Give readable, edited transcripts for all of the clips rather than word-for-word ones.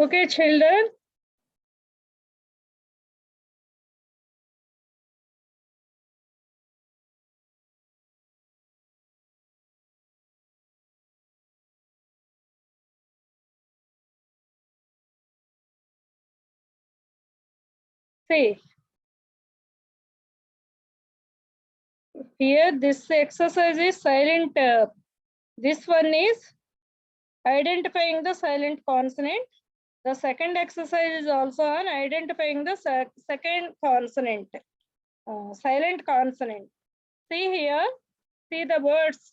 Okay, children. See, here this exercise is silent. This one is identifying the silent consonant. The second exercise is also on identifying the second consonant, silent consonant. See here, see the words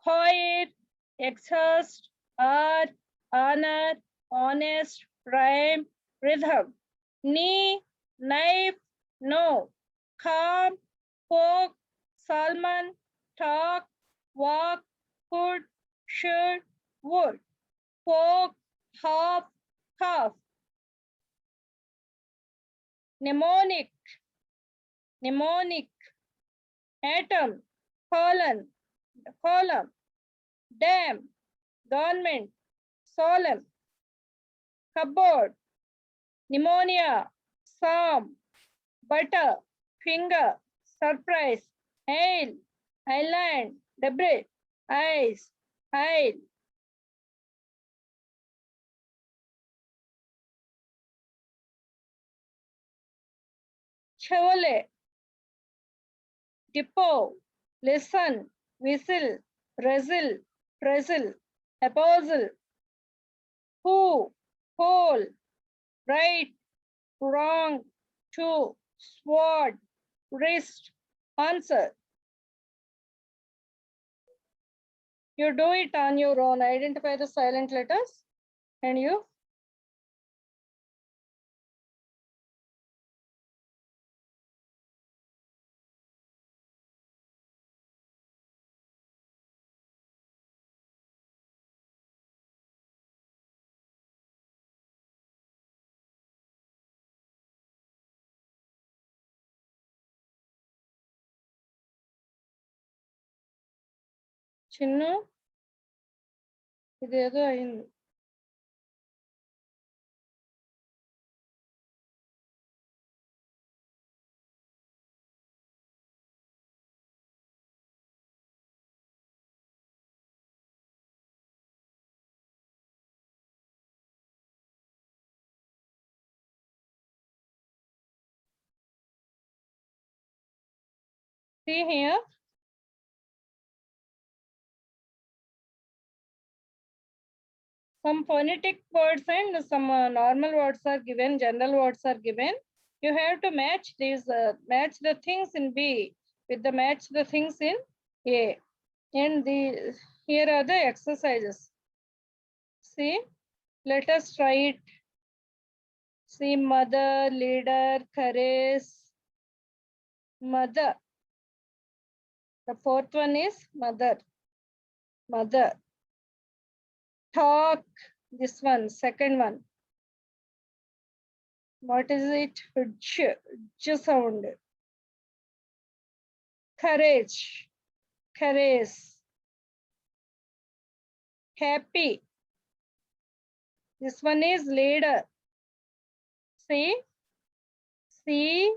quiet, exhaust, are, honor, honest, rhyme, rhythm, knee, knife, no, calm, poke, salmon, talk, walk, could, should, would, poke, hop, cough, mnemonic, mnemonic, atom, colon, column, dam, government, solemn, cupboard, pneumonia, psalm, butter, finger, surprise, hail, island, debris, ice, hail. Chevrolet, depot, listen, whistle, wrestle, wrestle, apostle, who, hole, right, wrong, to, sword, wrist, answer. You do it on your own. Identify the silent letters and you. Chinnu ఇదేదో అయింది. See here. Some phonetic words and some normal words are given, general words are given. You have to match these, match the things in B with the match the things in A. And here are the exercises. See, let us try it. See, mother, leader, courage, mother. The fourth one is mother. Mother. Talk. This one, second one. What is it? J sound. Courage. Courage. Happy. This one is leader. See? C,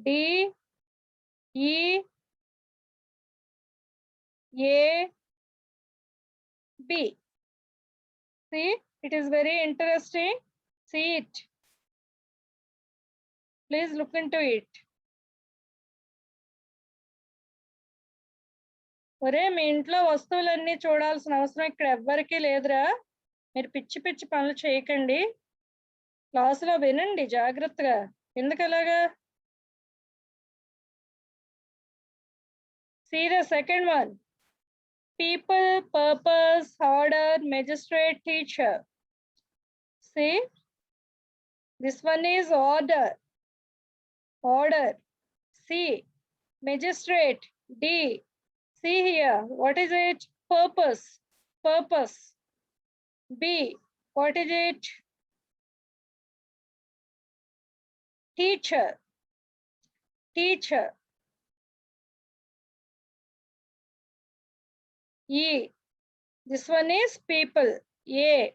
D, E, A, B. See? It is very interesting. See it. Please look into it. ఒరే మీ ఇంట్లో వస్తువులన్నీ చూడాల్సిన అవసరం ఇక్కడ ఎవ్వరికీ లేదురా. మీరు పిచ్చి పిచ్చి పనులు చేయకండి. క్లాసులో వినండి జాగ్రత్తగా. ఎందుకు అలాగా? See the second one. People, purpose, order, magistrate, teacher. See? This one is order. Order. C. Magistrate. D. See here. What is it? Purpose. Purpose. B. What is it? Teacher. Teacher. E. This one is people. A.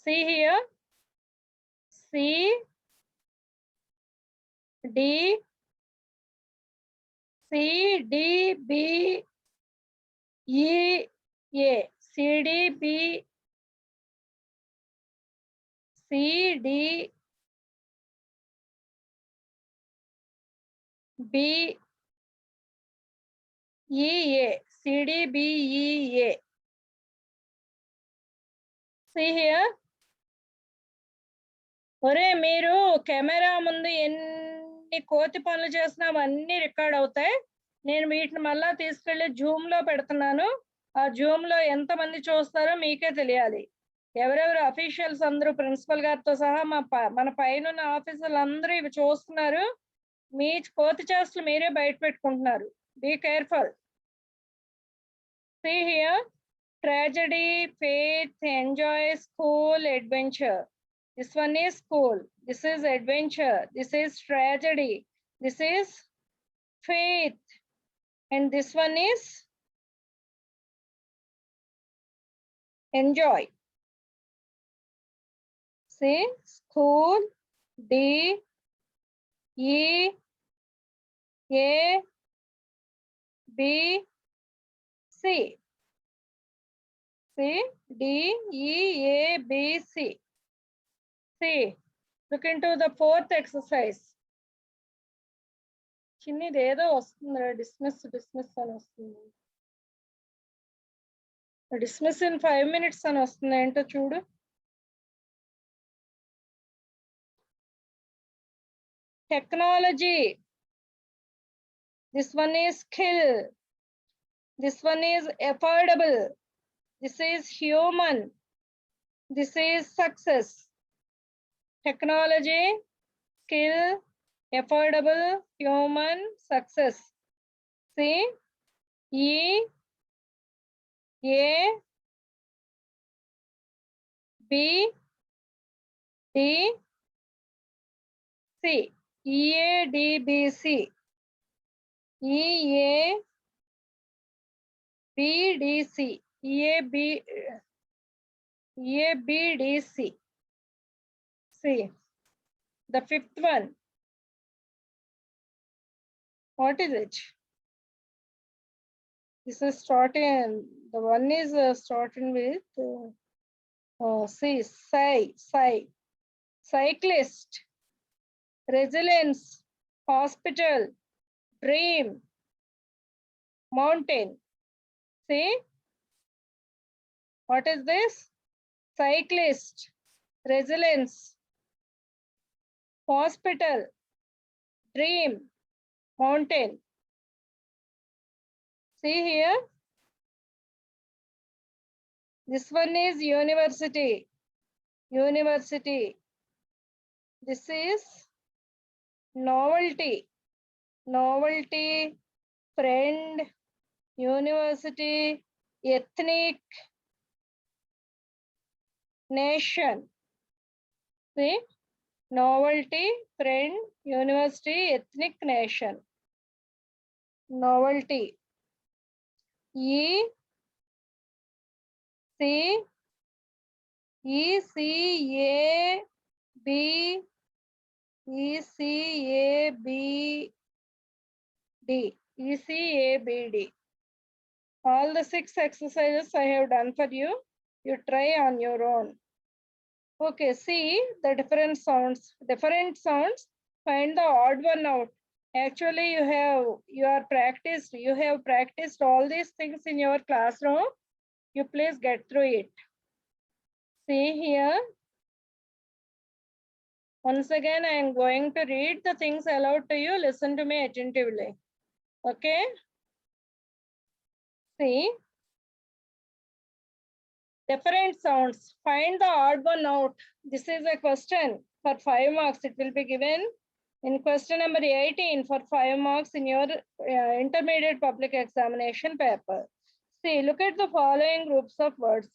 See here. C D C D B E A. C D B C D B E A. C D B E A. See here. ఒరే మీరు camera ముందు ఎన్ని కోతి పనులు చేసినా అవన్నీ record అవుతాయి. నేను వీటిని మళ్ళా తీసుకెళ్లి జూమ్ లో పెడుతున్నాను. ఆ జూమ్ లో ఎంతమంది చూస్తారో మీకే తెలియాలి. ఎవరెవరు అఫీషియల్స్ అందరూ ప్రిన్సిపల్ గారితో సహా మన పైన ఆఫీసర్లు అందరూ ఇవి చూస్తున్నారు. మీ కోతి చేష్టలు మీరే బయట పెట్టుకుంటున్నారు. Be careful. See here. Tragedy, faith, enjoy, school, adventure. This one is school. This is adventure. This is tragedy. This is faith. And this one is enjoy. See, school, D, E, A, B, C. C, D, E, A, B, C. See, look into the fourth exercise. చిన్నది ఏదో వస్తుంది, dismiss అని వస్తుంది. Dismiss in 5 minutes అని వస్తుంది. ఏంటో చూడు. Technology. This one is skill. This one is affordable. This is human. This is success. Technology, skill, affordable, human, success. See, E, A, B, D, C. E, A, D, B, C. E, A, B, D, C. E, A, B, E, A, B, D, C. See, the fifth one. What is it? This is starting, the one is starting with cyclist, resilience, hospital, dream, mountain. See, what is this? Cyclist, resilience, hospital, dream, mountain. See here. This one is university. University. This is novelty. Novelty, friend, university, ethnic, nation. See, novelty, friend, university, ethnic, nation. Novelty. E, C, E, C, A, B, E, C, A, B, D. E, C, A, B, D. All the 6 exercises I have done for you. You try on your own. Okay, see the different sounds. Different sounds. Find the odd one out. Actually, you have practiced all these things in your classroom. You please get through it. See here. Once again, I am going to read the things aloud to you. Listen to me attentively. Okay. See. Different sounds. Find the odd one out. This is a question for 5 marks. It will be given in question number 18 for 5 marks in your intermediate public examination paper. See, look at the following groups of words.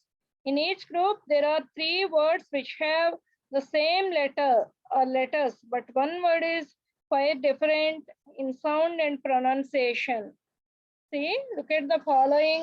In each group, there are 3 words which have the same letter or letters, but one word is quite different in sound and pronunciation. See, look at the following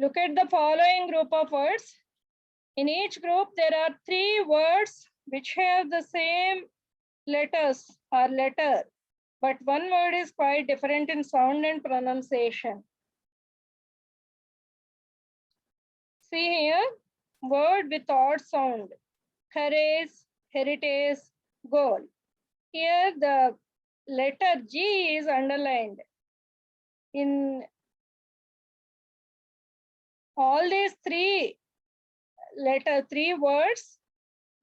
Look at the following group of words. In each group, there are 3 words which have the same letters or letter, but one word is quite different in sound and pronunciation. See here, word with odd sound. Courage, heritage, goal. Here the letter G is underlined. In all these 3 words,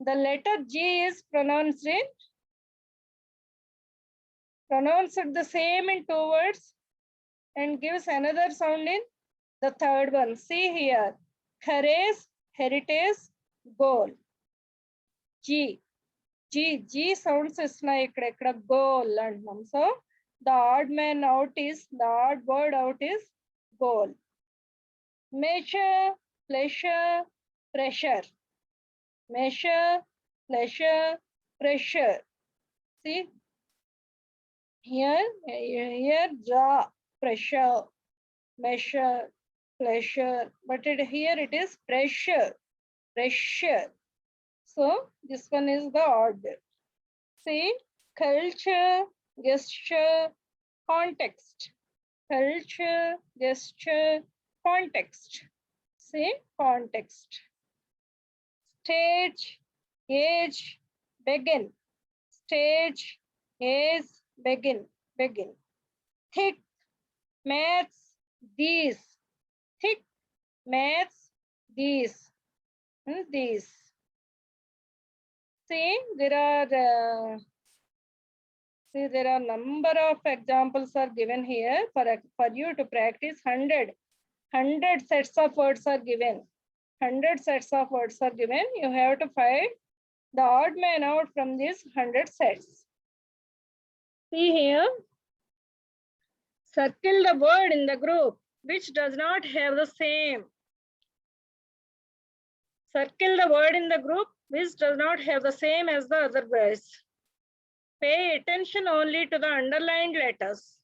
the letter G is pronounced the same in 2 words and gives another sound in the third one. See here, courage, heritage, goal. G sounds isna ikkada goal antam. So the odd word out is goal. Measure, pleasure, pressure. Measure, pleasure, pressure. See here draw, pressure, measure, pleasure, but here it is pressure. So this one is the odd. See, culture, gesture, context. Culture, gesture, context. See, context. Stage, age, begin. Stage, age, begin. Thick, maths, these. Thick, maths, these. These. See, there are number of examples are given here for you to practice. 100 sets of words are given. 100 sets of words are given. You have to find the odd man out from these 100 sets. See here, circle the word in the group which does not have the same. Circle the word in the group which does not have the same as the other words. Pay attention only to the underlined letters.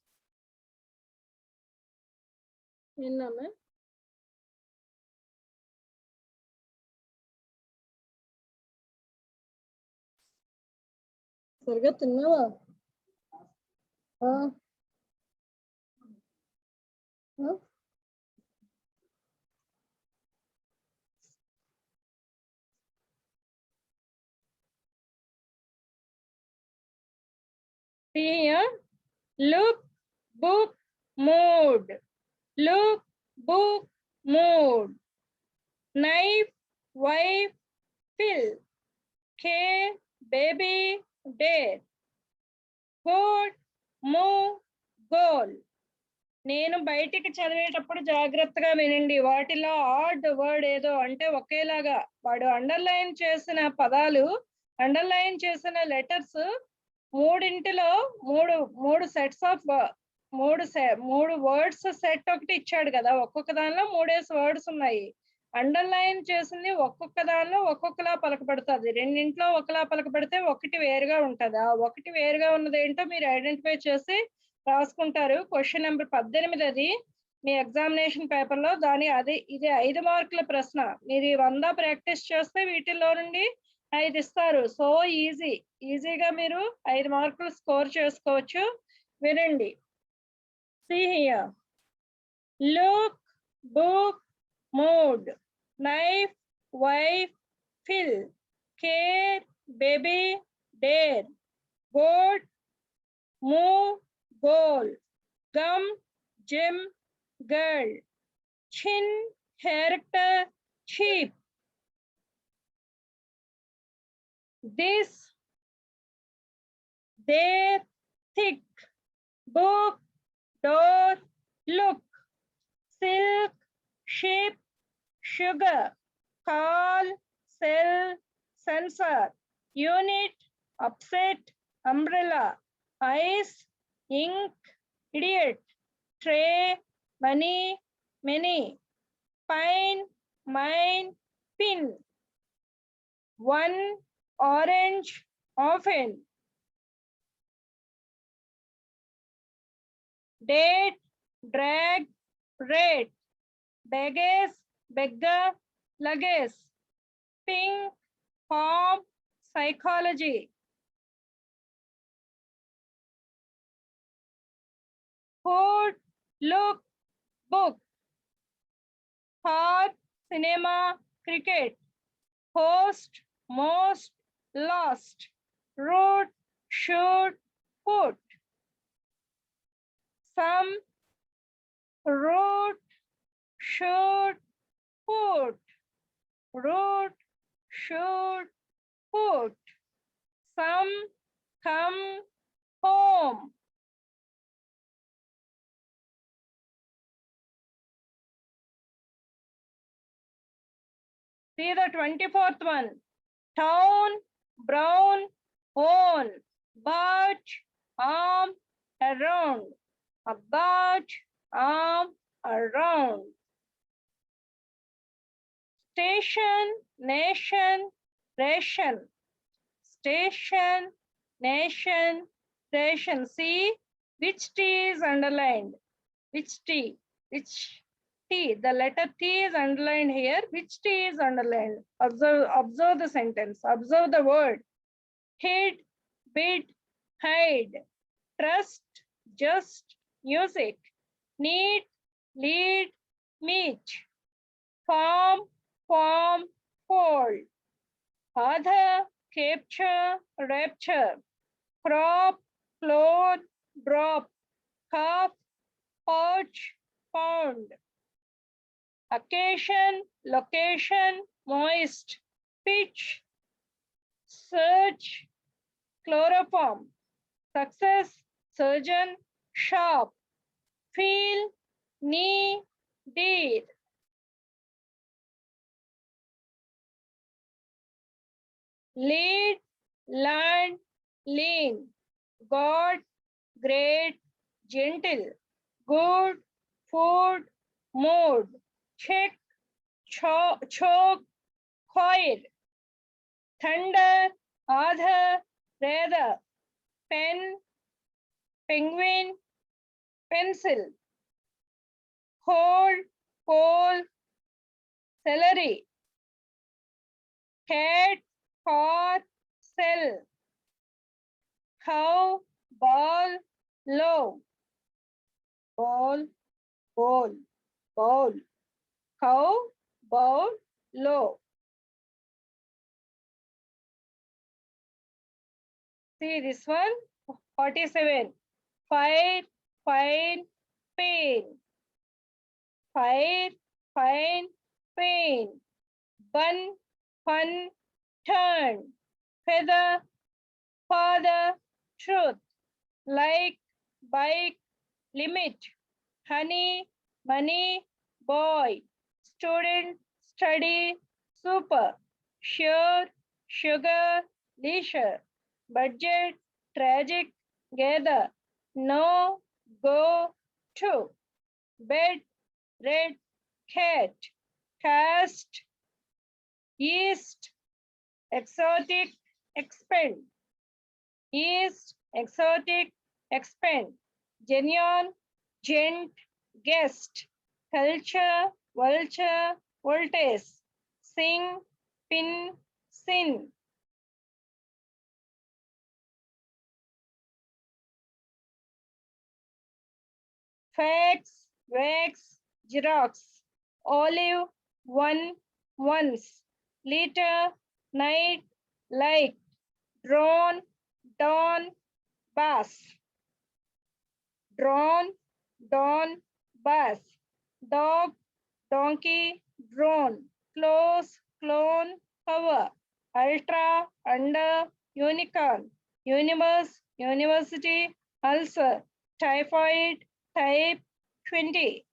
See here, look, book, mood. Look, book, mood. Knife, wife, fill. K, baby, dare. Goat, move, goal. నేను బయటికి చదివేటప్పుడు జాగ్రత్తగా వినండి. వాటిలో add word ఏదో అంటే ఒకేలాగా వాడు అండర్లైన్ చేసిన పదాలు, అండర్లైన్ చేసిన లెటర్స్ మూడింటిలో మూడు సెట్స్ ఆఫ్ మూడు వర్డ్స్ సెట్ ఒకటి ఇచ్చాడు కదా. ఒక్కొక్క దానిలో 3 వర్డ్స్ ఉన్నాయి. అండర్లైన్ చేసింది ఒక్కొక్క దానిలో ఒక్కొక్కలా పలకబడుతుంది. రెండింట్లో ఒకలా పలకబడితే ఒకటి వేరుగా ఉంటుంది. ఆ ఒకటి వేరుగా ఉన్నది ఏంటో మీరు ఐడెంటిఫై చేసి రాసుకుంటారు. క్వశ్చన్ నెంబర్ 18 అది మీ ఎగ్జామినేషన్ పేపర్ లో. ఇది 5 మార్కుల ప్రశ్న. మీరు 100 ప్రాక్టీస్ చేస్తే వీటిల్లో నుండి 5 ఇస్తారు. సో ఈజీగా మీరు 5 మార్కులు స్కోర్ చేసుకోవచ్చు. వినండి. See here, look, book, mood. Knife, wife, fill. Care, baby, dare. Goat, move, goal. Gum, gym, girl. Chin, character, cheap. This, there, thick. Book, door, look. Silk, ship, sugar. Call, sell, sensor. Unit, upset, umbrella. Ice, ink, idiot. Tray, money, many. Pine, mine, pin. One, orange, often. Date, drag, rate. beges, beggar, luggage, ping, pom, psychology, food, look, book, heart, cinema, cricket, host, most, lost, root, should, put, some, root, should, put, root, should, put, some, come, home. See the 24th one. Town, brown, own, birch, arm, around, a birch, arm, around. Station, nation, ration. Station, nation, ration. See which T is underlined. Which T? Which T? The letter T is underlined here. Which T is underlined? Observe the sentence. Observe the word. Hid, bid, hide. Trust, just, music. Need, lead, meet. Form, form, fold. Other, capture, rapture. Crop, clothe, drop. Cup, pouch, pound. Occasion, location, moist. Pitch, search, chloroform. Success, surgeon, sharp. Feel, knee, deed. Lead, land, lean. God, great, gentle. Good, food, mood. Check, choke, coil. Thunder, other, rather. Pen, penguin, pencil. Hold, pole, celery. Cat, car, cell. Cow, ball, low. Ball, ball, ball. Cow, ball, low. See this one, 47. Fire, fine, pain. Fire, fine, pain. Bun, fun, turn. Feather, father, truth. Like, bike, limit. Honey, money, boy. Student, study, super. Sure, sugar, leisure. Budget, tragic, gather. No, go, to. Bed, red, cat. Cast, east, exotic, expend. East, exotic, expend. Genuine, gent, guest. Culture, vulture, voltace. Sing, pin, sin. Fax, wax, Xerox. Olive, one, once. Liter, night, like. Drone, dawn, bass. Drone, dawn, bass. Dog, donkey, drone. Close, clone, cover. Ultra, under, unicorn. Universe, university, ulcer. Typhoid, type, 20.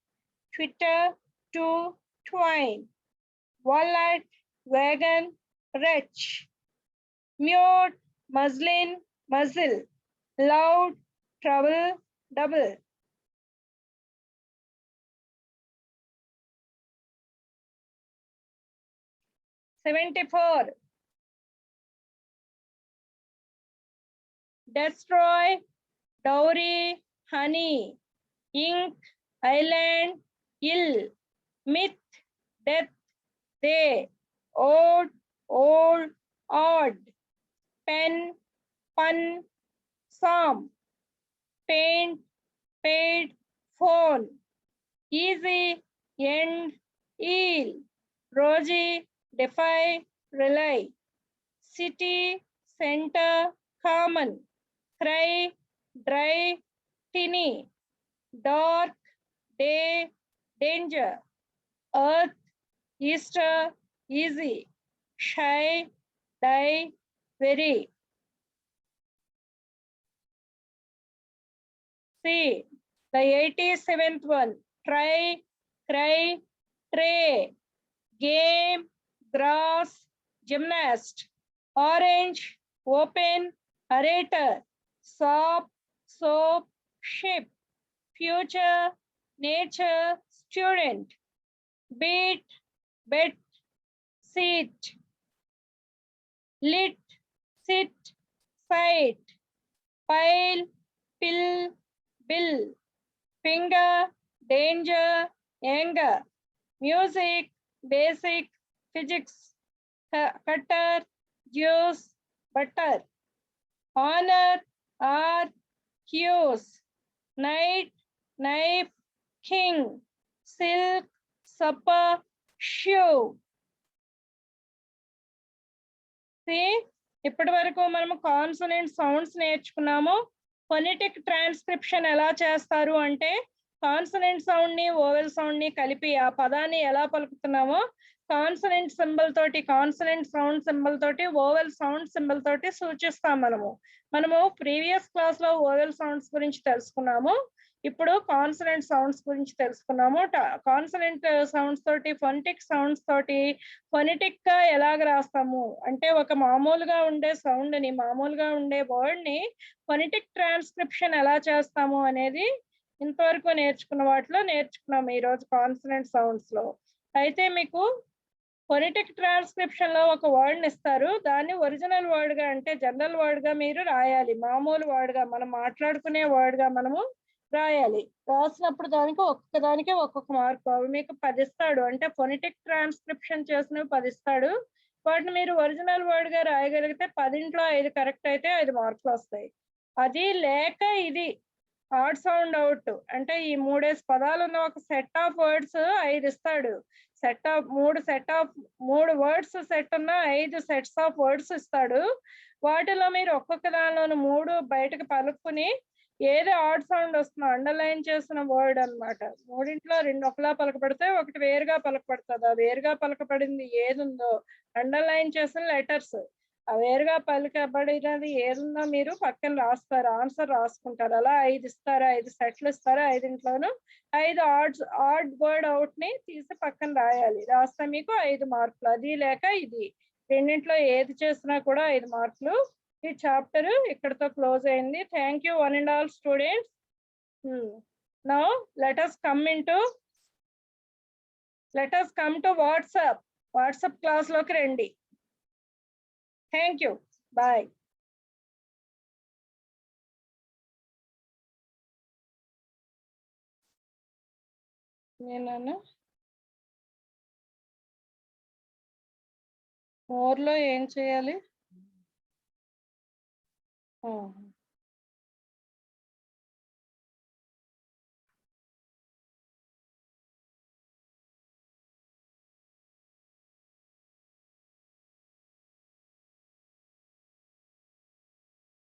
Twitter, to, twine. Wallet, wagon, wretch. Mute, muslin, muzzle. Loud, trouble, double. 74. Destroy, dowry, honey. Ink, island, ill. myth, death, they, old, old, odd, pen, pun, psalm, paint, paid, phone, easy, end, eel, rosy, defy, rely, city, center, common, cry, dry, tinny, dark, day, danger, earth, Easter, easy, shy, die, very. See, the 87th one, try, cry, tray, game, grass, gymnast, orange, open, orator, soap, soap, ship, future, nature, student, beat, bet, seat, lit, sit, sight, pile, pill, bill, finger, danger, anger, music, basic, physics, cutter, juice, butter, honor, art, cues, night, knife, king, silk, supper, shoe. See, ఇప్పటి వరకు మనము consonant sounds నేర్చుకున్నాము. Phonetic transcription ఎలా చేస్తారు అంటే consonant sound ని vowel sound ని కలిపి ఆ పదాన్ని ఎలా పలుకుతున్నామో కాన్సనెంట్ సింబల్ తోటి కాన్సనెంట్ సౌండ్ సింబల్ తోటి ఓవెల్ సౌండ్ సింబల్ తోటి సూచిస్తాం. మనము ప్రీవియస్ క్లాస్ లో ఓవెల్ సౌండ్స్ గురించి తెలుసుకున్నాము. ఇప్పుడు కాన్సనెంట్ సౌండ్స్ గురించి తెలుసుకున్నాము. కాన్సనెంట్ సౌండ్స్ తోటి ఫొనెటిక్ సౌండ్స్ తోటి ఫొనెటిక్ గా ఎలాగ రాస్తాము అంటే ఒక మామూలుగా ఉండే సౌండ్ ని మామూలుగా ఉండే వర్డ్ ని ఫొనెటిక్ ట్రాన్స్క్రిప్షన్ ఎలా చేస్తాము అనేది ఇంతవరకు నేర్చుకున్న వాటిలో నేర్చుకున్నాము ఈ రోజు కాన్సనెంట్ సౌండ్స్ లో. అయితే మీకు ఫొనెటిక్ ట్రాన్స్క్రిప్షన్ లో ఒక వర్డ్ ని ఇస్తారు, దాన్ని ఒరిజినల్ వర్డ్ గా అంటే జనరల్ వర్డ్ గా మీరు రాయాలి. మామూలు వర్డ్ గా మనం మాట్లాడుకునే వర్డ్ గా మనము రాయాలి. రాసినప్పుడు దానికి ఒక్కొక్క మార్కు. అవి మీకు 10 ఇస్తాడు. అంటే ఫొనెటిక్ ట్రాన్స్క్రిప్షన్ చేసినవి 10 ఇస్తాడు. వాటిని మీరు ఒరిజినల్ వర్డ్ గా రాయగలిగితే 10లో 5 కరెక్ట్ అయితే 5 మార్కులు వస్తాయి. అది లేక ఇది ఆడ్ సౌండ్ అవుట్ అంటే ఈ 3 పదాలు ఉన్న ఒక సెట్ ఆఫ్ వర్డ్స్ 5 ఇస్తాడు. మూడు వర్డ్స్ సెట్ ఉన్న 5 సెట్స్ ఆఫ్ వర్డ్స్ ఇస్తాడు. వాటిలో మీరు ఒక్కొక్క దానిలోని 3 బయటకు పలుకుని ఏది ఆడ్ సౌండ్ వస్తుందో అండర్లైన్ చేసిన వర్డ్ అన్నమాట. మూడింట్లో 2 ఒకలా పలకబడితే ఒకటి వేరుగా పలకబడుతుంది. ఆ వేరుగా పలకబడింది ఏది ఉందో అండర్లైన్ చేసిన లెటర్స్ ఆ వేరుగా పలకబడినది ఏదుందో మీరు పక్కన రాస్తారు, ఆన్సర్ రాసుకుంటారు. అలా 5 ఇస్తారు, 5 సెట్లు ఇస్తారు. 5 5 ఆడ్ వర్డ్ అవుట్ ని తీసి పక్కన రాయాలి. రాస్తే మీకు 5 మార్కులు. అది లేక ఇది రెండింట్లో ఏది చేసినా కూడా 5 మార్కులు. ఈ చాప్టర్ ఇక్కడతో క్లోజ్ అయింది. Thank you one and all students. Now let us come to WhatsApp class లోకి రండి. Thank you, bye. నేను మోర్లో ఏం చేయాలి?